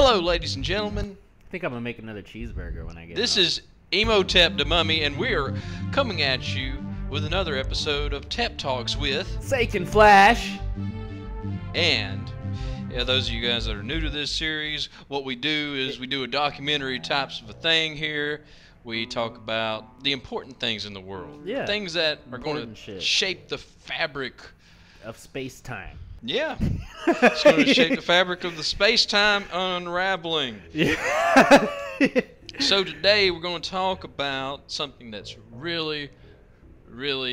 Hello, ladies and gentlemen. I think I'm gonna make another cheeseburger when I get This home. is Emotep the Mummy, and we're coming at you with another episode of TepTalks with seikenflash. And yeah, those of you guys that are new to this series, what we do is we do a documentary types of a thing here. We talk about the important things in the world, things that are going to shape the fabric of space-time. Yeah, it's going to shape the fabric of the space-time unraveling. Yeah. So today we're going to talk about something that's really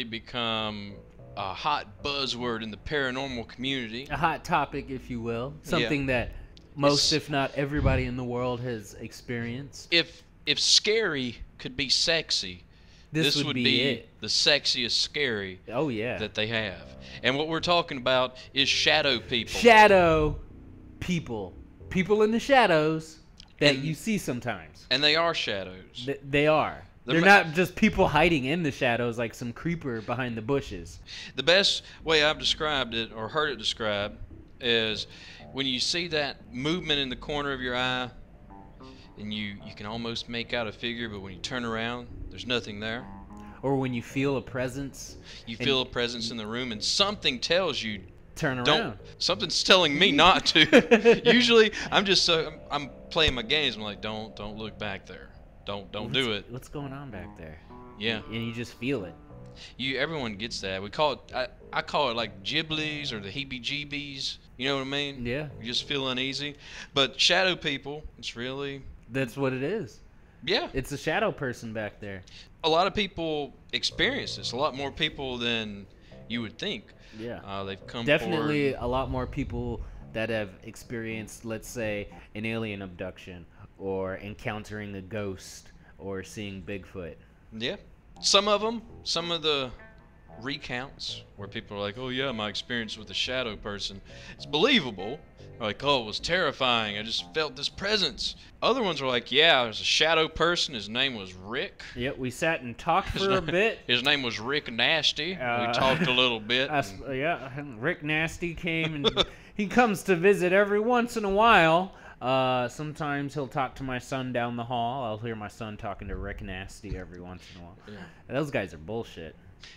become a hot buzzword in the paranormal community. A hot topic, if you will. Something that most, if not everybody in the world has experienced. If scary could be sexy, this would be it. The sexiest scary that they have. And what we're talking about is shadow people. Shadow people. People in the shadows that you see sometimes. And they are shadows. They are. They're not just people hiding in the shadows like some creeper behind the bushes. The best way I've described it, or heard it described, is when you see that movement in the corner of your eye, and you can almost make out a figure, but when you turn around, there's nothing there. Or when you feel a presence. You feel a presence in the room, and something tells you, turn around. Something's telling me not to. Usually, I'm playing my games. I'm like, don't look back there. Don't do it. What's going on back there? Yeah. And you just feel it. Everyone gets that. We call it. I call it like giblies or the heebie-jeebies. You know what I mean? Yeah. You just feel uneasy. But shadow people, it's really. That's what it is. Yeah. It's a shadow person back there. A lot of people experience this. A lot more people than you would think. Yeah. They've come Definitely forward. A lot more people that have experienced, let's say, an alien abduction or encountering a ghost or seeing Bigfoot. Yeah. Some of the recounts where people are like, oh yeah, my experience with a shadow person, it's believable. Like, oh, it was terrifying. I just felt this presence. Other ones are like, yeah, there's a shadow person. His name was Rick. Yep, we sat and talked for a bit. His name was Rick Nasty. We talked a little bit. Rick Nasty came, and he comes to visit every once in a while. Sometimes he'll talk to my son down the hall. I'll hear my son talking to Rick Nasty every once in a while. Yeah. Those guys are bullshit.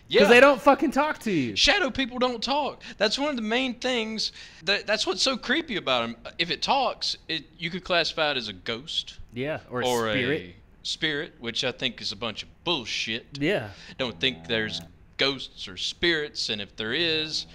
Yeah. Because they don't fucking talk to you. Shadow people don't talk. That's one of the main things. That's what's so creepy about them. If it talks, you could classify it as a ghost. Yeah, or a spirit, which I think is a bunch of bullshit. Yeah. Don't think there's ghosts or spirits, and if there is,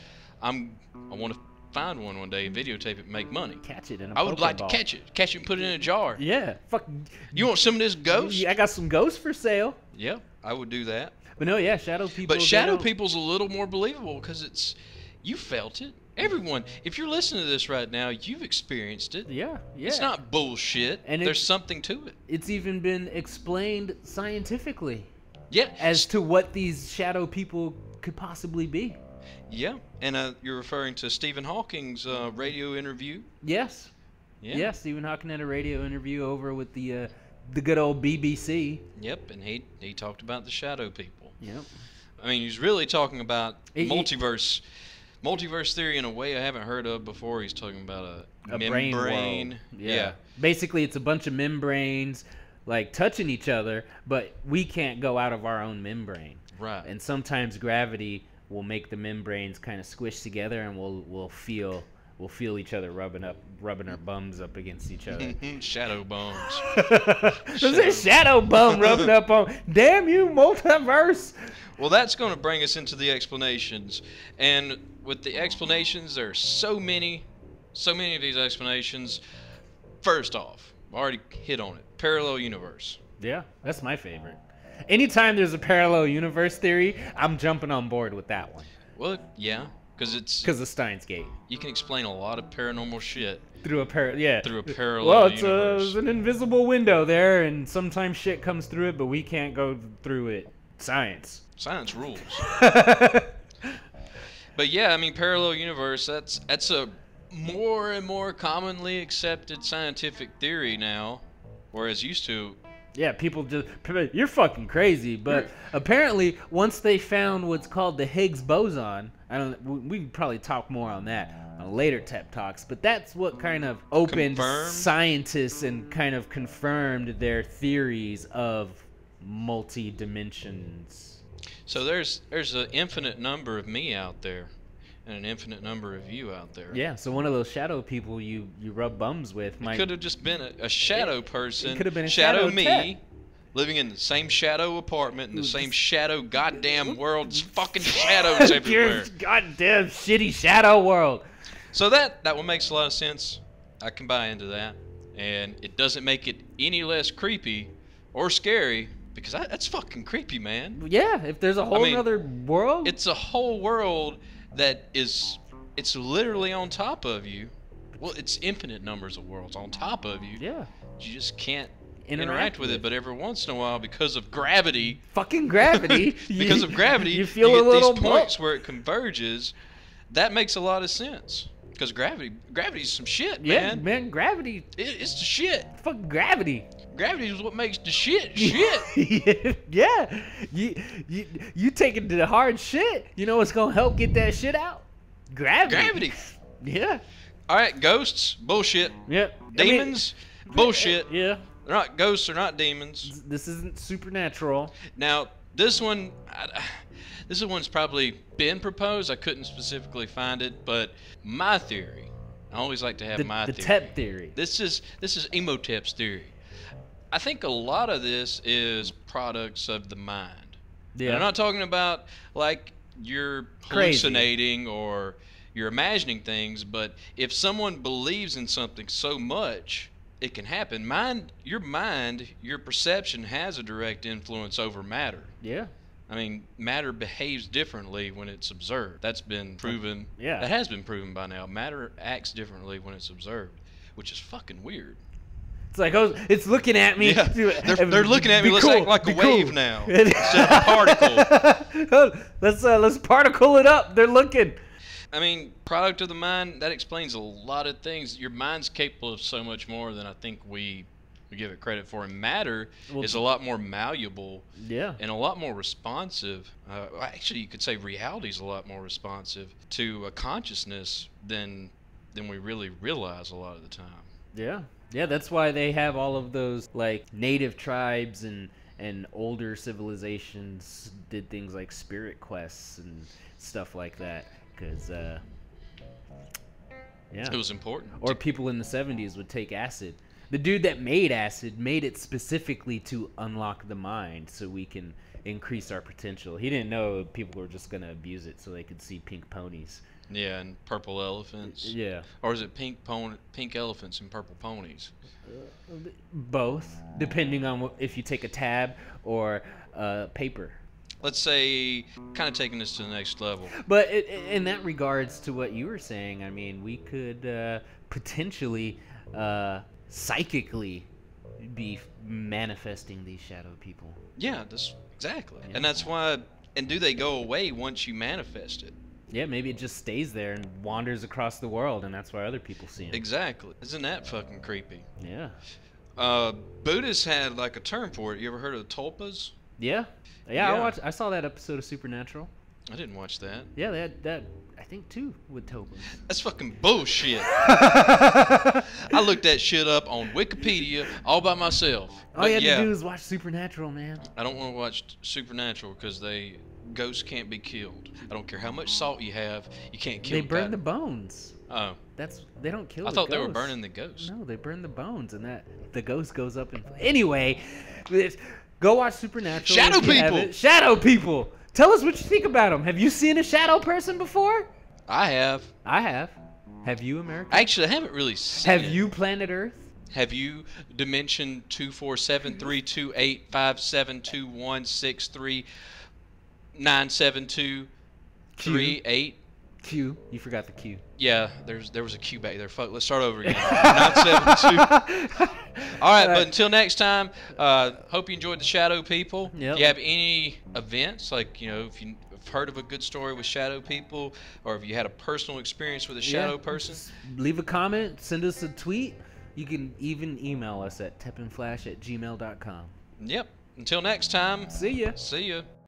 I want to find one day and videotape it and make money. Catch it in a I would like to Pokeball. catch it and put it in a jar. Yeah. Fuck. You want some of this ghost? Yeah, I got some ghosts for sale. Yeah, I would do that. But no, yeah, shadow people. But shadow people's a little more believable because you felt it. Everyone, if you're listening to this right now, you've experienced it. Yeah. It's not bullshit. And there's something to it. It's even been explained scientifically. Yeah. As to what these shadow people could possibly be. Yeah, and you're referring to Stephen Hawking's radio interview? Yes. Yeah. Yeah, Stephen Hawking had a radio interview over with the good old BBC. Yep, and he talked about the shadow people. Yep. I mean, he's really talking about multiverse theory in a way I haven't heard of before. He's talking about a membrane. Brain world. Yeah. Basically, it's a bunch of membranes like touching each other, but we can't go out of our own membrane. Right. And sometimes gravity will make the membranes kind of squish together, and we'll feel each other rubbing our bums up against each other. Shadow bums. There's a shadow bum rubbing up on. Damn you, multiverse. Well, that's going to bring us into the explanations, and with the explanations, there are so many of these explanations. First off, I already hit on it. Parallel universe. Yeah, that's my favorite. Anytime there's a parallel universe theory, I'm jumping on board with that one. Well, yeah, because of Steins Gate. You can explain a lot of paranormal shit through a parallel universe. It's an invisible window there, and sometimes shit comes through it, but we can't go through it. Science rules. But yeah, I mean, parallel universe. That's a more and more commonly accepted scientific theory now, whereas used to. Yeah, people just, you're fucking crazy. But apparently, once they found what's called the Higgs boson, we can probably talk more on that. on later Tep Talks. But that's what kind of opened scientists and kind of confirmed their theories of multi-dimensions. So there's an infinite number of me out there, and an infinite number of you out there. Yeah, so one of those shadow people you rub bums with might... It could have just been a shadow person. It could have been a shadow shadow me, Tep. living in the same shadow apartment in the same shadow goddamn world's fucking shadows everywhere. Your goddamn shitty shadow world. So that one makes a lot of sense. I can buy into that, and it doesn't make it any less creepy or scary. Because that's fucking creepy, man. Yeah, if there's a whole other world. It's a whole world that it's literally on top of you. Well, it's infinite numbers of worlds on top of you. Yeah. You just can't interact with it, but every once in a while, because of gravity. Fucking gravity. Because of gravity, you feel get a little these points where it converges. That makes a lot of sense. Because gravity's some shit, man. Yeah, man, gravity. It's the shit. Fuck gravity. Gravity is what makes the shit shit. Yeah. You taking the hard shit. You know what's gonna help get that shit out? Gravity. Yeah. All right, ghosts, bullshit. Yep. Demons, bullshit. Yeah. They're not ghosts. They're not demons. This isn't supernatural. Now, this one's probably been proposed. I couldn't specifically find it, but my theory. I always like to have my theory. The Tep theory. This is Emotep's theory. I think a lot of this is products of the mind. Yeah. And I'm not talking about like you're hallucinating or you're imagining things, but if someone believes in something so much, it can happen. Your perception has a direct influence over matter. Yeah. I mean, matter behaves differently when it's observed. That's been proven. Yeah. That has been proven by now. Matter acts differently when it's observed, which is fucking weird. It's like, oh, it's looking at me. Yeah, they're looking at me. Let's act like a wave now instead of a particle. Let's particle it up. They're looking. I mean, product of the mind, that explains a lot of things. Your mind's capable of so much more than I think we give it credit for. And matter is a lot more malleable, and a lot more responsive. Actually, you could say reality is a lot more responsive to a consciousness than we really realize a lot of the time. Yeah. Yeah, that's why they have all of those like native tribes and older civilizations did things like spirit quests and stuff like that, because it was important. Or people in the 70s would take acid. The dude that made acid made it specifically to unlock the mind so we can increase our potential. He didn't know people were just gonna abuse it so they could see pink ponies. Yeah, and purple elephants. Yeah. Or is it pink elephants and purple ponies? Both, depending on if you take a tab or paper. Let's say, kind of taking this to the next level. But in that regards to what you were saying, I mean, we could potentially psychically be manifesting these shadow people. Yeah, exactly. Yeah. And that's why. And do they go away once you manifest it? Yeah, maybe it just stays there and wanders across the world, and that's why other people see him. Exactly. Isn't that fucking creepy? Yeah. Buddhists had like a term for it. You ever heard of the tulpas? Yeah. Yeah. I saw that episode of Supernatural. I didn't watch that. Yeah, they had that, I think, too, with tulpas. That's fucking bullshit. I looked that shit up on Wikipedia all by myself. All you had to do is watch Supernatural, man. I don't want to watch Supernatural because ghosts can't be killed. I don't care how much salt you have, you can't kill. They burn the bones. Oh. They don't kill. I thought they were burning the ghosts. No, they burn the bones, and the ghost goes up and anyway. Go watch Supernatural. Shadow people. Shadow people. Tell us what you think about them. Have you seen a shadow person before? I have. I have. Have you, America? Actually, I haven't really seen Have you, Planet Earth? Have you, Dimension 24732857216397238? Q. You forgot the Q. Yeah, there was a Q back there. Fuck, let's start over again. 972. All right, but until next time, hope you enjoyed the Shadow People. Yep. If you have any events, like, if you've heard of a good story with Shadow People, or if you had a personal experience with a shadow person, just leave a comment, send us a tweet. You can even email us at tepinflash@gmail.com. Yep. Until next time. See ya. See ya.